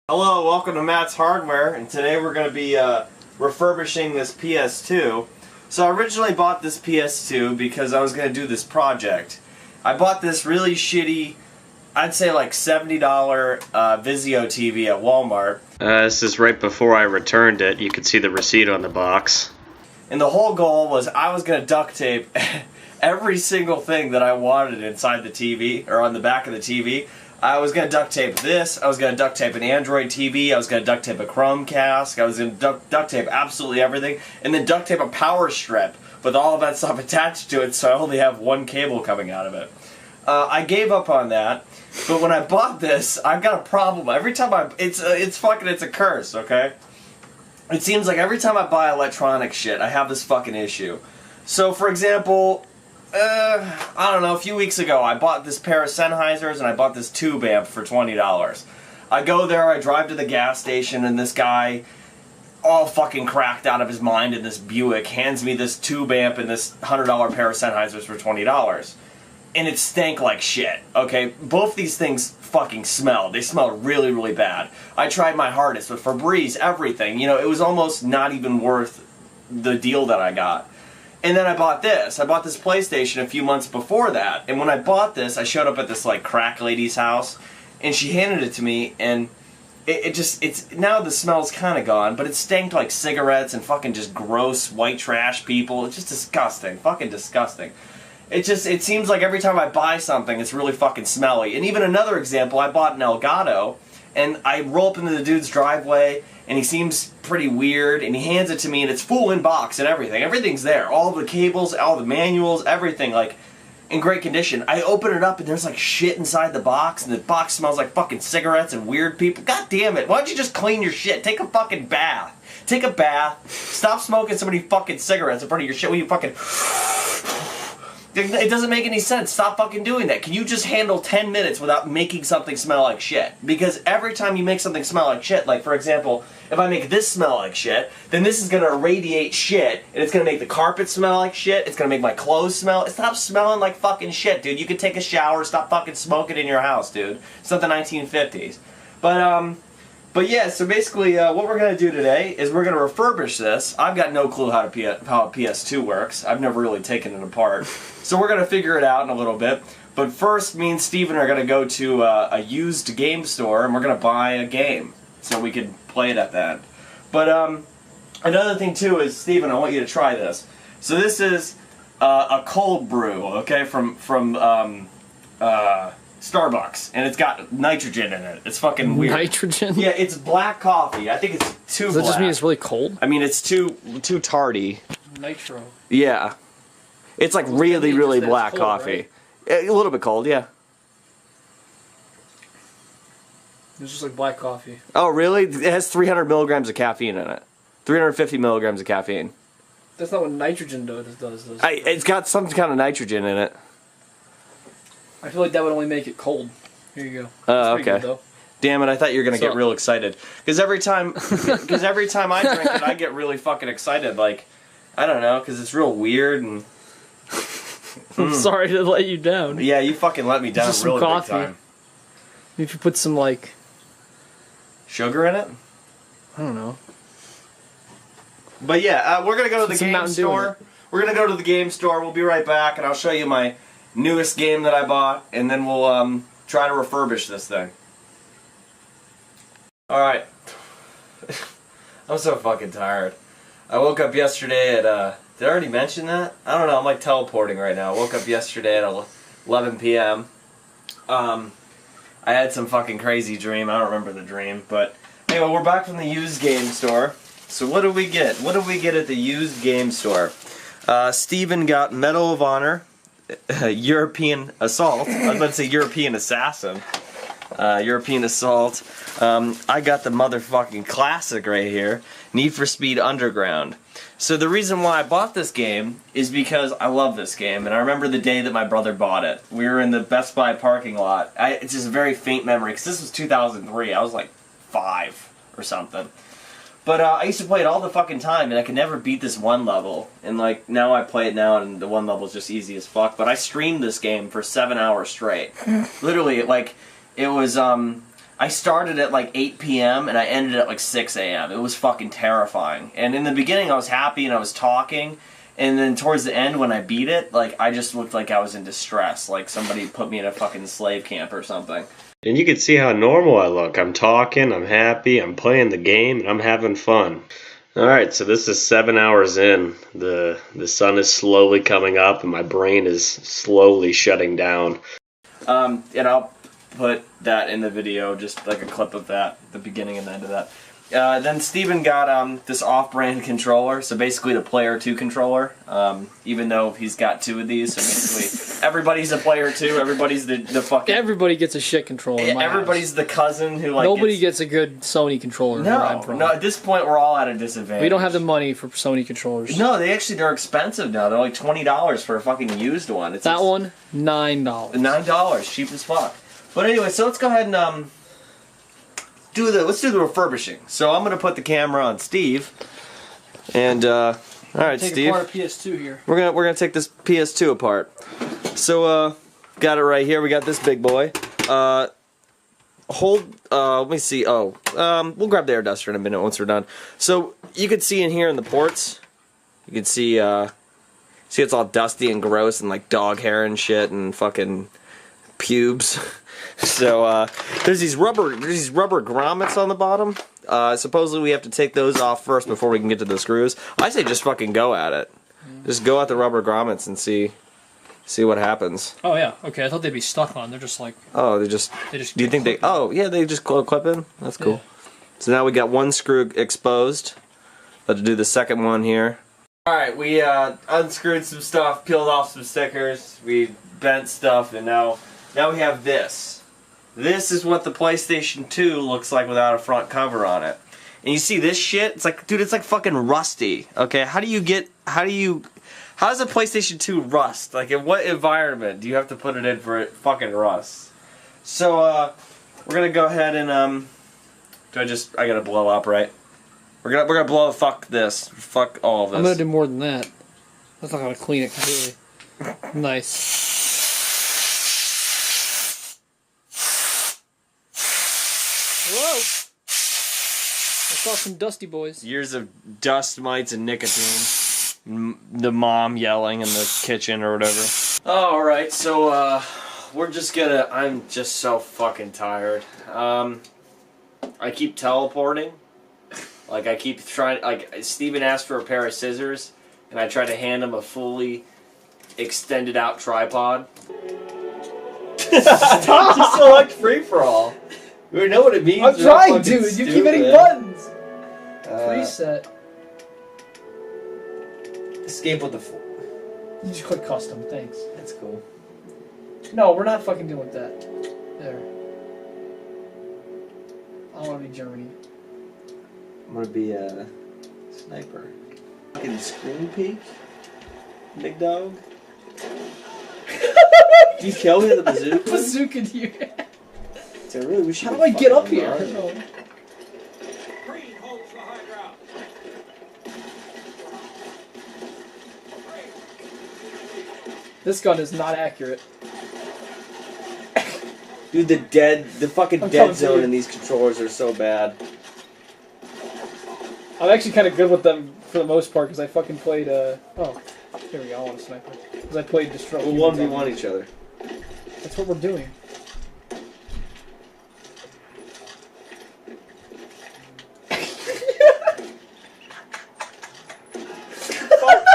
Hello, welcome to Matt's Hardware, and today we're going to be refurbishing this PS2. So I originally bought this PS2 because I was going to do this project. I bought this really shitty, I'd say like $70 Vizio TV at Walmart. This is right before I returned it. You can see the receipt on the box. And the whole goal was I was going to duct tape every single thing that I wanted inside the TV, or on the back of the TV. I was going to duct tape this, I was going to duct tape an Android TV, I was going to duct tape a Chromecast, I was going to duct tape absolutely everything, and then duct tape a power strip with all of that stuff attached to it so I only have one cable coming out of it. I gave up on that, but when I bought this, I've got a problem. Every time it's a curse, okay? It seems like every time I buy electronic shit, I have this fucking issue. So, for example, I don't know, a few weeks ago I bought this pair of Sennheisers and I bought this tube amp for $20. I go there, I drive to the gas station, and this guy, all fucking cracked out of his mind in this Buick, hands me this tube amp and this $100 pair of Sennheisers for $20. And it stank like shit, okay? Both these things fucking smelled. They smelled really, really bad. I tried my hardest with Febreze, everything. You know, it was almost not even worth the deal that I got. And then I bought this. I bought this PlayStation a few months before that. And when I bought this, I showed up at this like crack lady's house, and she handed it to me, and it's now the smell's kind of gone, but it stank like cigarettes and fucking just gross white trash people. It's just disgusting, fucking disgusting. It seems like every time I buy something, it's really fucking smelly. And even another example, I bought an Elgato, and I roll up into the dude's driveway, and he seems pretty weird, and he hands it to me, and it's full in box and everything. Everything's there. All the cables, all the manuals, everything, like, in great condition. I open it up, and there's, like, shit inside the box, and the box smells like fucking cigarettes and weird people. God damn it. Why don't you just clean your shit? Take a fucking bath. Take a bath. Stop smoking so many fucking cigarettes in front of your shit when you fucking... It doesn't make any sense. Stop fucking doing that. Can you just handle 10 minutes without making something smell like shit? Because every time you make something smell like shit, like for example, if I make this smell like shit, then this is going to irradiate shit, and it's going to make the carpet smell like shit, it's going to make my clothes smell. Stop smelling like fucking shit, dude. You can take a shower, stop fucking smoking in your house, dude. It's not the 1950s. But yeah, so basically what we're going to do today is we're going to refurbish this. I've got no clue how a PS2 works. I've never really taken it apart. So we're going to figure it out in a little bit. But first, me and Steven are going to go to a used game store, and we're going to buy a game so we can play it at the end. But another thing too is, Steven, I want you to try this. So this is a cold brew, okay, from Starbucks, and it's got nitrogen in it. It's fucking weird. Nitrogen? Yeah, it's black coffee. I think it's too Does black. that just mean it's really cold? I mean, it's too tardy. Nitro. Yeah. It's like really, really black cold, coffee. Right? A little bit cold, yeah. It's just like black coffee. Oh, really? It has 300 milligrams of caffeine in it. 350 milligrams of caffeine. That's not what nitrogen does. It's got some kind of nitrogen in it. I feel like that would only make it cold. Here you go. Oh, okay. Good, though. Damn it, I thought you were going to get real excited. Because every time I drink it, I get really fucking excited. Like, I don't know, because it's real weird and... I'm sorry to let you down. Yeah, you fucking let me down just really some big coffee. time. If you put some, like... sugar in it? I don't know. But yeah, we're going to go to the game store. We're going to go to the game store. We'll be right back, and I'll show you my newest game that I bought, and then we'll try to refurbish this thing. Alright. I'm so fucking tired. I woke up yesterday at, did I already mention that? I don't know, I'm like teleporting right now. I woke up yesterday at 11 p.m. I had some fucking crazy dream. I don't remember the dream, but anyway, we're back from the used game store. So what did we get? What did we get at the used game store? Steven got Medal of Honor, European Assault. I was about to say European Assassin. European Assault. I got the motherfucking classic right here, Need for Speed Underground. So the reason why I bought this game is because I love this game, and I remember the day that my brother bought it. We were in the Best Buy parking lot. It's just a very faint memory, because this was 2003. I was like 5 or something. But I used to play it all the fucking time, and I could never beat this one level. And like, now I play it now, and the one level is just easy as fuck. But I streamed this game for 7 hours straight. Literally, like, it was, I started at like 8 p.m. and I ended at like 6 a.m. It was fucking terrifying. And in the beginning I was happy and I was talking, and then towards the end when I beat it, like I just looked like I was in distress, like somebody put me in a fucking slave camp or something. And you can see how normal I look. I'm talking, I'm happy, I'm playing the game, and I'm having fun. Alright, so this is 7 hours in. The sun is slowly coming up and my brain is slowly shutting down. And I'll put that in the video, just like a clip of that, the beginning and the end of that. Then Steven got this off-brand controller, so basically the Player 2 controller, even though he's got 2 of these, so basically everybody's a Player 2, everybody's the fucking... Everybody gets a shit controller in my Everybody's house. the cousin who like Nobody gets a good Sony controller where I'm from. No, at this point we're all at a disadvantage. We don't have the money for Sony controllers. No, they're expensive now. They're like $20 for a fucking used one. It's that one, $9. $9, cheap as fuck. But anyway, so let's go ahead and let's do the refurbishing. So I'm gonna put the camera on Steve, and all right, Take Steve. apart a PS2 here. We're gonna take this PS2 apart. So got it right here. We got this big boy. Let me see. Oh, we'll grab the air duster in a minute once we're done. So you can see in here in the ports, you can see it's all dusty and gross and like dog hair and shit and fucking pubes. So there's these rubber grommets on the bottom. Supposedly we have to take those off first before we can get to the screws. I say just fucking go at it. Just go at the rubber grommets and see what happens. Oh yeah, okay. I thought they'd be stuck on. They're just like. Oh, they just. Do you think they? Oh yeah, they just clip in. That's cool. Yeah. So now we got one screw exposed. Let's do the second one here. All right, we unscrewed some stuff, peeled off some stickers, we bent stuff, and now we have this. This is what the PlayStation 2 looks like without a front cover on it. And you see this shit? It's like, dude, it's like fucking rusty. Okay, how does a PlayStation 2 rust? Like, in what environment do you have to put it in for it fucking rust? So, we're gonna go ahead and, I gotta blow up, right? We're gonna blow fuck this. Fuck all of this. I'm gonna do more than that. That's not gonna clean it completely. Nice. Whoa! I saw some dusty boys. Years of dust mites and nicotine. The mom yelling in the kitchen or whatever. Alright, so we're just gonna... I'm just so fucking tired. I keep teleporting. Like, I keep trying... Like, Steven asked for a pair of scissors, and I tried to hand him a fully extended out tripod. Stop! Just select free-for-all. We know what it means. I'm trying, dude. You keep hitting buttons. Preset. Escape with the. You just click custom. Thanks. That's cool. No, we're not fucking doing that. There. I want to be Germany. I'm gonna be a sniper. Fucking screen peek, big dog. Do you kill me with a bazooka? Bazooka, dude. I really wish. How do I get up here? This gun is not accurate. Dude, the fucking dead zone in these controllers are so bad. I'm actually kind of good with them for the most part because I fucking played. Oh, here we go. I want a sniper because I played Destroy. We'll 1v1 each other. That's what we're doing.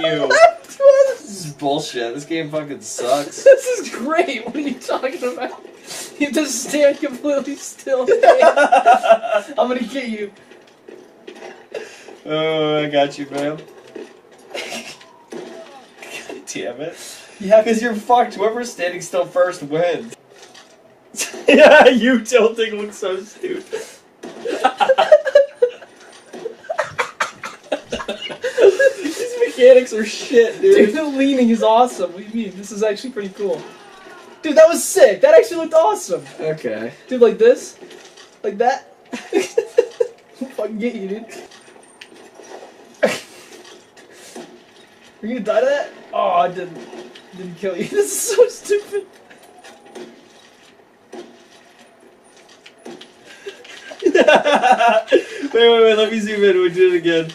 You. This is bullshit. This game fucking sucks. This is great. What are you talking about? You have to stand completely still. I'm gonna get you. Oh, I got you, fam. God damn it. Yeah, because you're fucked. Whoever's standing still first wins. Yeah, you tilting looks so stupid. Mechanics are shit, dude. Dude, the leaning is awesome. What do you mean? This is actually pretty cool. Dude, that was sick. That actually looked awesome. Okay. Dude, like this? Like that? I'll fucking get you, dude. Are you gonna die to that? Oh, I didn't kill you. This is so stupid. Wait, let me zoom in. We do it again.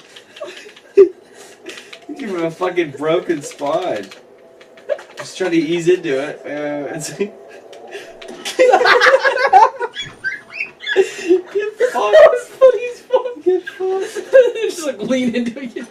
You have a fucking broken spine. Just trying to ease into it. Get fucked. That was funny as fuck. Get fucked. Just like lean into it.